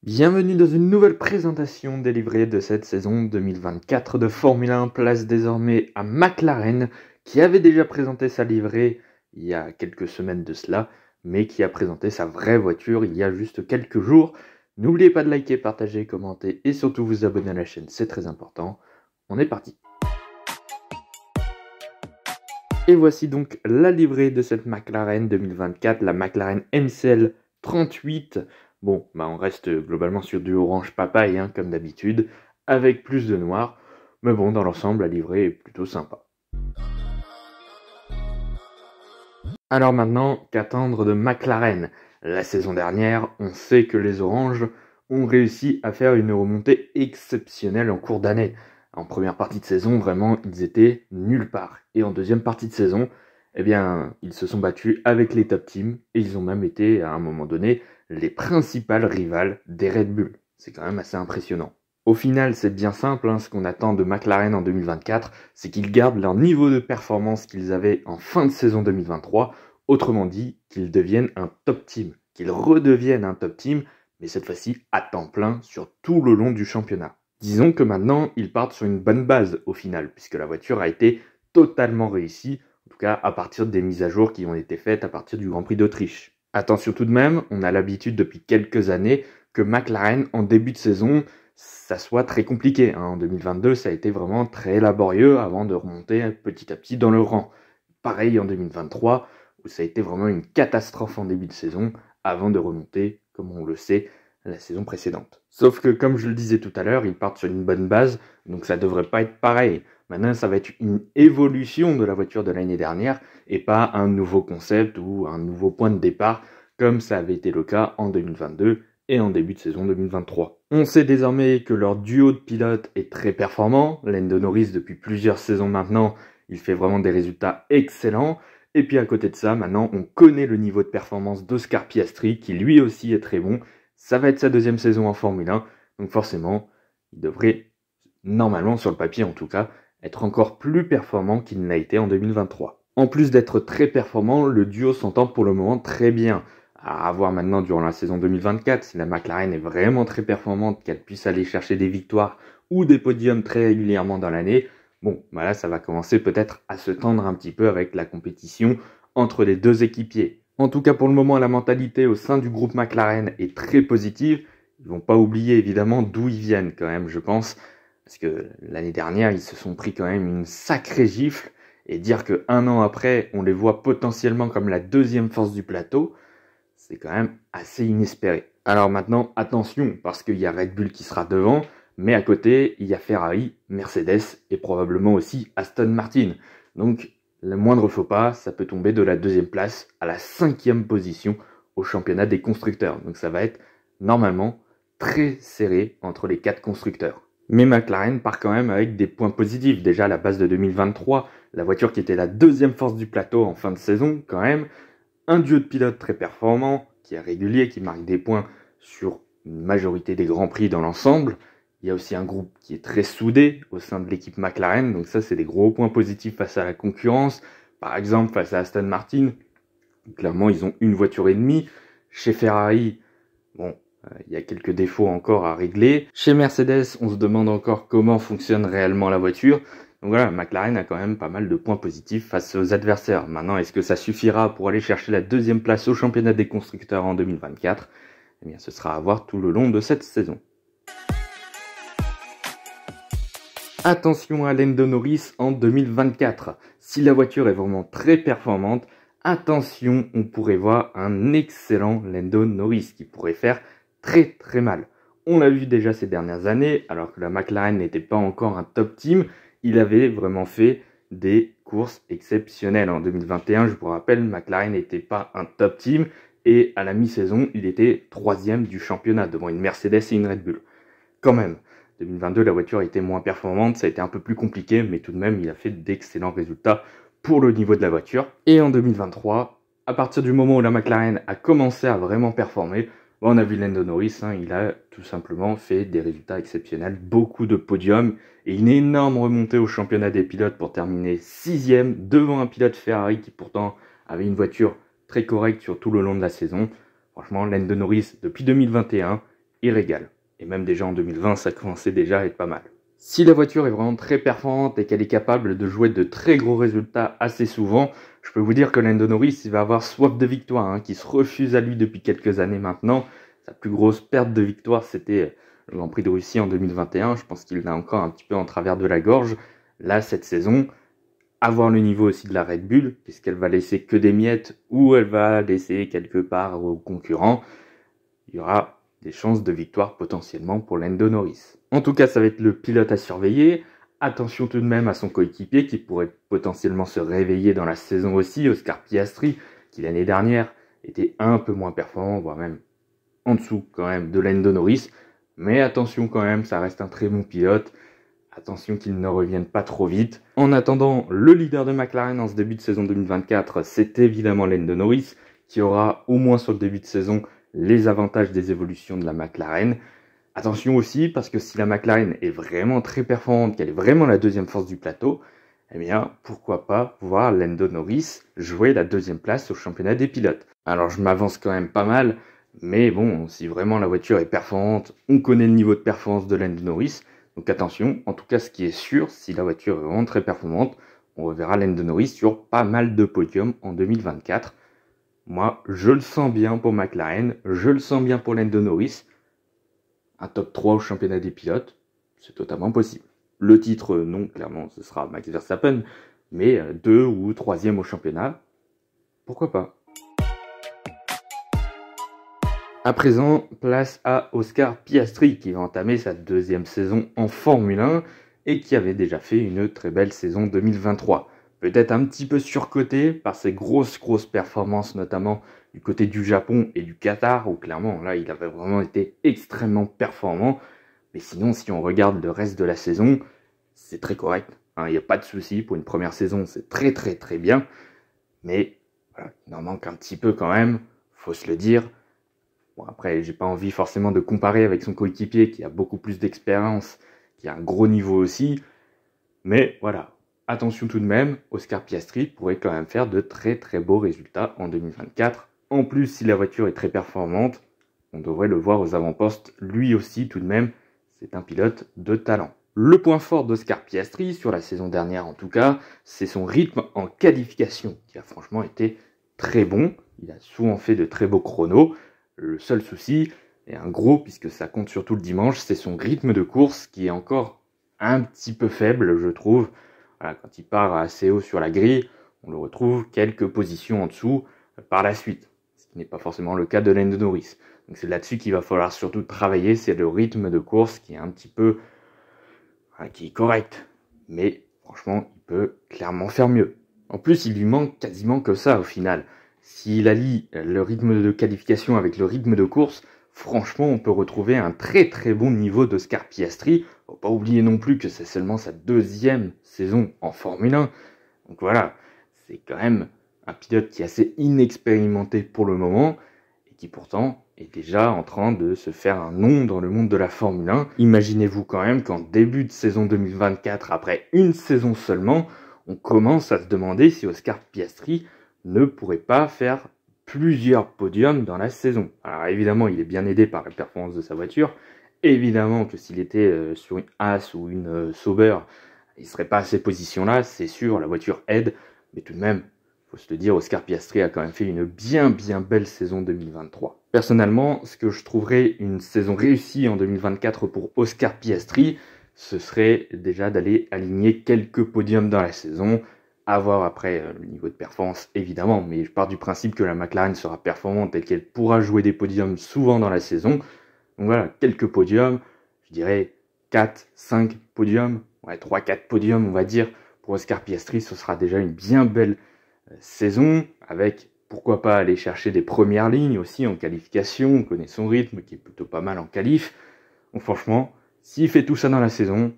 Bienvenue dans une nouvelle présentation des livrets de cette saison 2024 de Formule 1. Place désormais à McLaren, qui avait déjà présenté sa livrée il y a quelques semaines de cela, mais qui a présenté sa vraie voiture il y a juste quelques jours. N'oubliez pas de liker, partager, commenter et surtout vous abonner à la chaîne, c'est très important. On est parti. Et voici donc la livrée de cette McLaren 2024, la McLaren MCL 38. Bon, on reste globalement sur du orange papaye, comme d'habitude, avec plus de noir. Mais bon, dans l'ensemble, la livrée est plutôt sympa. Alors maintenant, qu'attendre de McLaren? La saison dernière, on sait que les oranges ont réussi à faire une remontée exceptionnelle en cours d'année. En première partie de saison, vraiment, ils étaient nulle part. Et en deuxième partie de saison, ils se sont battus avec les top teams et ils ont même été, à un moment donné, les principales rivales des Red Bull. C'est quand même assez impressionnant. Au final, c'est bien simple, ce qu'on attend de McLaren en 2024, c'est qu'ils gardent leur niveau de performance qu'ils avaient en fin de saison 2023, autrement dit, qu'ils deviennent un top team, qu'ils redeviennent un top team, mais cette fois-ci à temps plein sur tout le long du championnat. Disons que maintenant, ils partent sur une bonne base au final, puisque la voiture a été totalement réussie, en tout cas à partir des mises à jour qui ont été faites à partir du Grand Prix d'Autriche. Attention tout de même, on a l'habitude depuis quelques années que McLaren, en début de saison, ça soit très compliqué. En 2022, ça a été vraiment très laborieux avant de remonter petit à petit dans le rang. Pareil en 2023, où ça a été vraiment une catastrophe en début de saison, avant de remonter, comme on le sait, la saison précédente. Sauf que, comme je le disais tout à l'heure, ils partent sur une bonne base, donc ça devrait pas être pareil. Maintenant, ça va être une évolution de la voiture de l'année dernière, et pas un nouveau concept ou un nouveau point de départ, comme ça avait été le cas en 2022 et en début de saison 2023. On sait désormais que leur duo de pilotes est très performant. Lando Norris, depuis plusieurs saisons maintenant, il fait vraiment des résultats excellents. Et puis à côté de ça, maintenant, on connaît le niveau de performance d'Oscar Piastri, qui lui aussi est très bon. Ça va être sa deuxième saison en Formule 1, donc forcément, il devrait, normalement sur le papier en tout cas, être encore plus performant qu'il ne l'a été en 2023. En plus d'être très performant, le duo s'entend pour le moment très bien. À voir maintenant durant la saison 2024, si la McLaren est vraiment très performante, qu'elle puisse aller chercher des victoires ou des podiums très régulièrement dans l'année, bon, là ça va commencer peut-être à se tendre un petit peu avec la compétition entre les deux équipiers. En tout cas pour le moment, la mentalité au sein du groupe McLaren est très positive. Ils vont pas oublier évidemment d'où ils viennent quand même, je pense, parce que l'année dernière, ils se sont pris quand même une sacrée gifle, et dire qu'un an après, on les voit potentiellement comme la deuxième force du plateau, c'est quand même assez inespéré. Alors maintenant, attention, parce qu'il y a Red Bull qui sera devant, mais à côté, il y a Ferrari, Mercedes et probablement aussi Aston Martin. Donc, le moindre faux pas, ça peut tomber de la deuxième place à la 5e position au championnat des constructeurs. Donc ça va être normalement très serré entre les 4 constructeurs. Mais McLaren part quand même avec des points positifs. Déjà à la base de 2023, la voiture qui était la deuxième force du plateau en fin de saison quand même, un duo de pilotes très performant, qui est régulier, qui marque des points sur une majorité des grands prix dans l'ensemble. Il y a aussi un groupe qui est très soudé au sein de l'équipe McLaren, donc ça c'est des gros points positifs face à la concurrence. Par exemple face à Aston Martin, clairement ils ont une voiture et demie. Chez Ferrari, il y a quelques défauts encore à régler. Chez Mercedes, on se demande encore comment fonctionne réellement la voiture. Donc voilà, McLaren a quand même pas mal de points positifs face aux adversaires. Maintenant, est-ce que ça suffira pour aller chercher la deuxième place au championnat des constructeurs en 2024? Eh bien, ce sera à voir tout le long de cette saison. Attention à Lando Norris en 2024. Si la voiture est vraiment très performante, attention, on pourrait voir un excellent Lando Norris qui pourrait faire très très mal. On l'a vu déjà ces dernières années, alors que la McLaren n'était pas encore un top team, il avait vraiment fait des courses exceptionnelles. En 2021, je vous rappelle, McLaren n'était pas un top team et à la mi-saison, il était 3e du championnat devant une Mercedes et une Red Bull. Quand même, 2022, la voiture était moins performante, ça a été un peu plus compliqué, mais tout de même, il a fait d'excellents résultats pour le niveau de la voiture. Et en 2023, à partir du moment où la McLaren a commencé à vraiment performer, on a vu Lando Norris, il a tout simplement fait des résultats exceptionnels, beaucoup de podiums et une énorme remontée au championnat des pilotes pour terminer 6e devant un pilote Ferrari qui pourtant avait une voiture très correcte sur tout le long de la saison. Franchement, Lando Norris, depuis 2021, il régale. Et même déjà en 2020, ça commençait déjà à être pas mal. Si la voiture est vraiment très performante et qu'elle est capable de jouer de très gros résultats assez souvent, je peux vous dire que Lando Norris il va avoir soif de victoire, qui se refuse à lui depuis quelques années maintenant. Sa plus grosse perte de victoire, c'était le Grand Prix de Russie en 2021. Je pense qu'il l'a encore un petit peu en travers de la gorge. Là, cette saison, avoir le niveau aussi de la Red Bull, puisqu'elle va laisser que des miettes ou elle va laisser quelque part aux concurrents, il y aura des chances de victoire potentiellement pour Lando Norris. En tout cas, ça va être le pilote à surveiller. Attention tout de même à son coéquipier qui pourrait potentiellement se réveiller dans la saison aussi, Oscar Piastri, qui l'année dernière était un peu moins performant, voire même en dessous quand même de Lando Norris. Mais attention quand même, ça reste un très bon pilote. Attention qu'il ne revienne pas trop vite. En attendant, le leader de McLaren en ce début de saison 2024, c'est évidemment Lando Norris, qui aura au moins sur le début de saison les avantages des évolutions de la McLaren. Attention aussi, parce que si la McLaren est vraiment très performante, qu'elle est vraiment la deuxième force du plateau, eh bien, pourquoi pas voir Lando Norris jouer la deuxième place au championnat des pilotes. Alors, je m'avance quand même pas mal, mais bon, si vraiment la voiture est performante, on connaît le niveau de performance de Lando Norris, donc attention, en tout cas, ce qui est sûr, si la voiture est vraiment très performante, on reverra Lando Norris sur pas mal de podiums en 2024. Moi, je le sens bien pour McLaren, je le sens bien pour Lando Norris. Un top 3 au championnat des pilotes, c'est totalement possible. Le titre, non, clairement, ce sera Max Verstappen, mais 2 ou 3e au championnat, pourquoi pas. À présent, place à Oscar Piastri, qui va entamer sa deuxième saison en Formule 1 et qui avait déjà fait une très belle saison 2023. Peut-être un petit peu surcoté par ses grosses performances, notamment du côté du Japon et du Qatar, où clairement, là, il avait vraiment été extrêmement performant. Mais sinon, si on regarde le reste de la saison, c'est très correct. Il n'y a pas de souci. Pour une première saison, c'est très bien. Mais voilà, il en manque un petit peu quand même, faut se le dire. Bon, après, j'ai pas envie forcément de comparer avec son coéquipier qui a beaucoup plus d'expérience, qui a un gros niveau aussi. Mais voilà, attention tout de même, Oscar Piastri pourrait quand même faire de très beaux résultats en 2024. En plus, si la voiture est très performante, on devrait le voir aux avant-postes. Lui aussi, tout de même, c'est un pilote de talent. Le point fort d'Oscar Piastri, sur la saison dernière en tout cas, c'est son rythme en qualification, qui a franchement été très bon. Il a souvent fait de très beaux chronos. Le seul souci, et un gros, puisque ça compte surtout le dimanche, c'est son rythme de course qui est encore un petit peu faible, je trouve. Voilà, quand il part assez haut sur la grille, on le retrouve quelques positions en dessous par la suite, ce qui n'est pas forcément le cas de Lando Norris. Donc c'est là-dessus qu'il va falloir surtout travailler, c'est le rythme de course qui est un petit peu, qui est correct, mais franchement, il peut clairement faire mieux. En plus, il lui manque quasiment que ça au final. S'il allie le rythme de qualification avec le rythme de course, franchement, on peut retrouver un très bon niveau d'Oscar Piastri. Faut pas oublier non plus que c'est seulement sa deuxième saison en Formule 1. Donc voilà, c'est quand même un pilote qui est assez inexpérimenté pour le moment et qui pourtant est déjà en train de se faire un nom dans le monde de la Formule 1. Imaginez-vous quand même qu'en début de saison 2024, après une saison seulement, on commence à se demander si Oscar Piastri ne pourrait pas faire plusieurs podiums dans la saison. Alors évidemment, il est bien aidé par la performance de sa voiture. Évidemment que s'il était sur une Haas ou une Sauber, il ne serait pas à ces positions-là, c'est sûr, la voiture aide. Mais tout de même, il faut se le dire, Oscar Piastri a quand même fait une bien belle saison 2023. Personnellement, ce que je trouverais une saison réussie en 2024 pour Oscar Piastri, ce serait déjà d'aller aligner quelques podiums dans la saison. À voir après le niveau de performance, évidemment, mais je pars du principe que la McLaren sera performante et qu'elle pourra jouer des podiums souvent dans la saison. Donc voilà, quelques podiums, je dirais 4, 5 podiums, 3-4 podiums on va dire, pour Oscar Piastri, ce sera déjà une bien belle saison, avec pourquoi pas aller chercher des premières lignes aussi en qualification, on connaît son rythme qui est plutôt pas mal en qualif. Donc franchement, s'il fait tout ça dans la saison,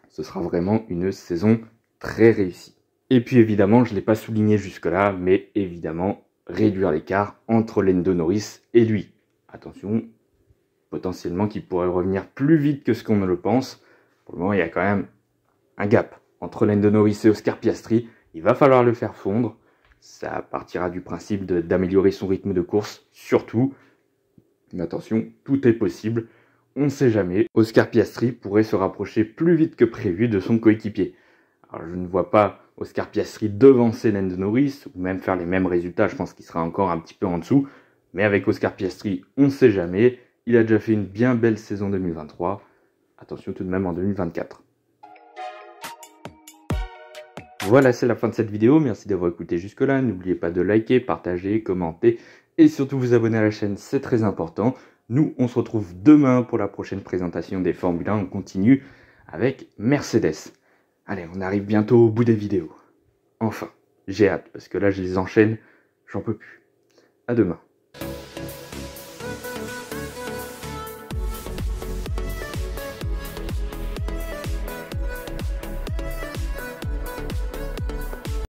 ce sera vraiment une saison très réussie. Et puis évidemment, je ne l'ai pas souligné jusque-là, mais évidemment, réduire l'écart entre Lando Norris et lui. Attention, potentiellement qu'il pourrait revenir plus vite que ce qu'on ne le pense. Pour le moment, il y a quand même un gap entre Lando Norris et Oscar Piastri. Il va falloir le faire fondre. Ça partira du principe d'améliorer son rythme de course, surtout. Mais attention, tout est possible, on ne sait jamais. Oscar Piastri pourrait se rapprocher plus vite que prévu de son coéquipier. Alors je ne vois pas Oscar Piastri devancer Lando Norris, ou même faire les mêmes résultats, je pense qu'il sera encore un petit peu en dessous. Mais avec Oscar Piastri, on ne sait jamais. Il a déjà fait une bien belle saison 2023. Attention tout de même en 2024. Voilà, c'est la fin de cette vidéo. Merci d'avoir écouté jusque-là. N'oubliez pas de liker, partager, commenter et surtout vous abonner à la chaîne, c'est très important. Nous, on se retrouve demain pour la prochaine présentation des Formule 1. On continue avec Mercedes. Allez, on arrive bientôt au bout des vidéos. Enfin, j'ai hâte parce que là, je les enchaîne, j'en peux plus. À demain.